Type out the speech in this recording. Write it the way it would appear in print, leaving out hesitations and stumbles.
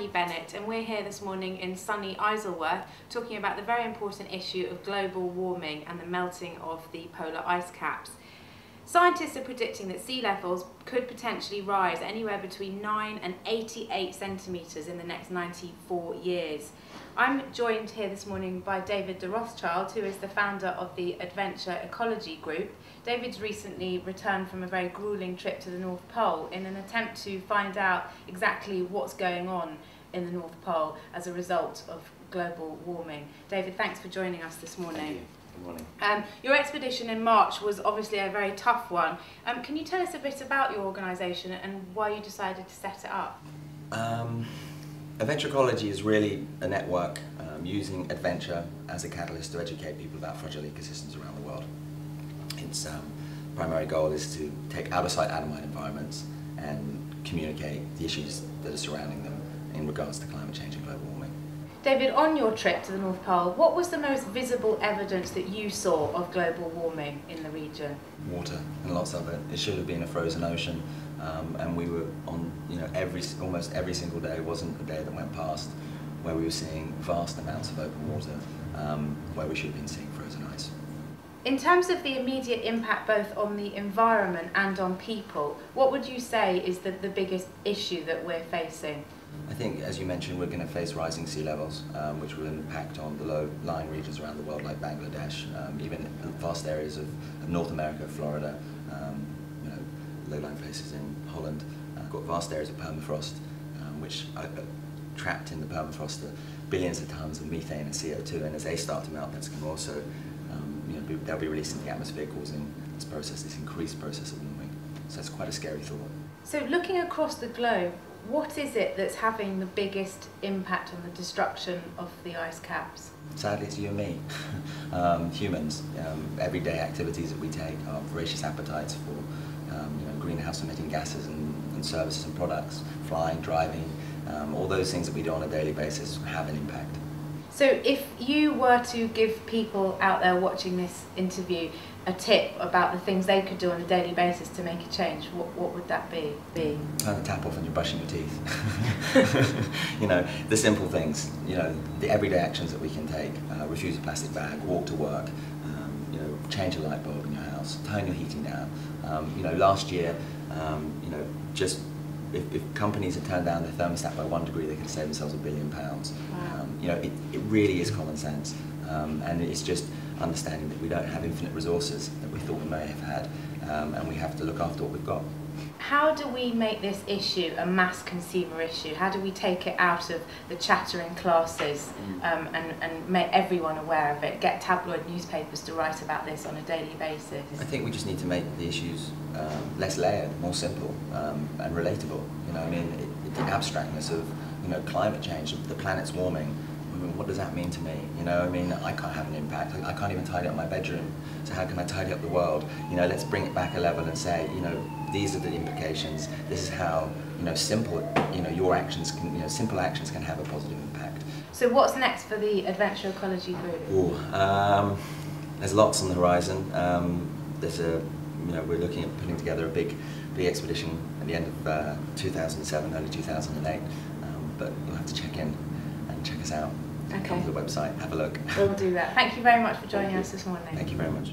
Maggie Bennett, and we're here this morning in sunny Isleworth talking about the very important issue of global warming and the melting of the polar ice caps. Scientists are predicting that sea levels could potentially rise anywhere between 9 and 88 centimetres in the next 94 years. I'm joined here this morning by David de Rothschild, who is the founder of the Adventure Ecology group. David's recently returned from a very gruelling trip to the North Pole in an attempt to find out exactly what's going on in the North Pole as a result of global warming. David, thanks for joining us this morning. Thank you. Good morning. Your expedition in March was obviously a very tough one. Can you tell us a bit about your organisation and why you decided to set it up? Adventure Ecology is really a network using adventure as a catalyst to educate people about fragile ecosystems around the world. Its primary goal is to take out-of-sight, out-of-mind environments and communicate the issues that are surrounding them in regards to climate change and global warming. David, on your trip to the North Pole, what was the most visible evidence that you saw of global warming in the region? Water, and lots of it. It should have been a frozen ocean, and we were on, almost every single day wasn't a day that went past where we were seeing vast amounts of open water, where we should have been seeing frozen ice. In terms of the immediate impact both on the environment and on people, what would you say is the biggest issue that we're facing? I think, as you mentioned, we're going to face rising sea levels, which will impact on the low-lying regions around the world, like Bangladesh, even vast areas of North America, Florida, low-lying places in Holland. We've got vast areas of permafrost, which are trapped in the permafrost are billions of tons of methane and CO2, and as they start to melt, that's going to also, they'll be released into the atmosphere, causing this increased process of warming. So it's quite a scary thought. So looking across the globe, what is it that's having the biggest impact on the destruction of the ice caps? Sadly, it's you and me, humans. Everyday activities that we take, our voracious appetites for greenhouse emitting gases and services and products, flying, driving, all those things that we do on a daily basis have an impact. So if you were to give people out there watching this interview a tip about the things they could do on a daily basis to make a change, what would that be? Turn the tap off when you're brushing your teeth. The simple things, the everyday actions that we can take. Refuse a plastic bag, walk to work, change a light bulb in your house, turn your heating down. Last year, just if companies had turned down their thermostat by 1 degree, they could save themselves £1 billion. Wow. It really is common sense, and it's just understanding that we don't have infinite resources that we thought we may have had, and we have to look after what we've got. How do we make this issue a mass consumer issue? How do we take it out of the chattering classes and make everyone aware of it, get tabloid newspapers to write about this on a daily basis? I think we just need to make the issues less layered, more simple and relatable. The abstractness of climate change, the planet's warming. What does that mean to me? I can't have an impact. I can't even tidy up my bedroom. So how can I tidy up the world? Let's bring it back a level and say, these are the implications. This is how, simple, your actions can, simple actions can have a positive impact. So what's next for the Adventure Ecology group? Ooh, there's lots on the horizon. We're looking at putting together a big expedition at the end of 2007, early 2008. But you'll have to check in and check us out. Okay. Come to the website, have a look. We'll do that. Thank you very much for joining us this morning. Thank you very much.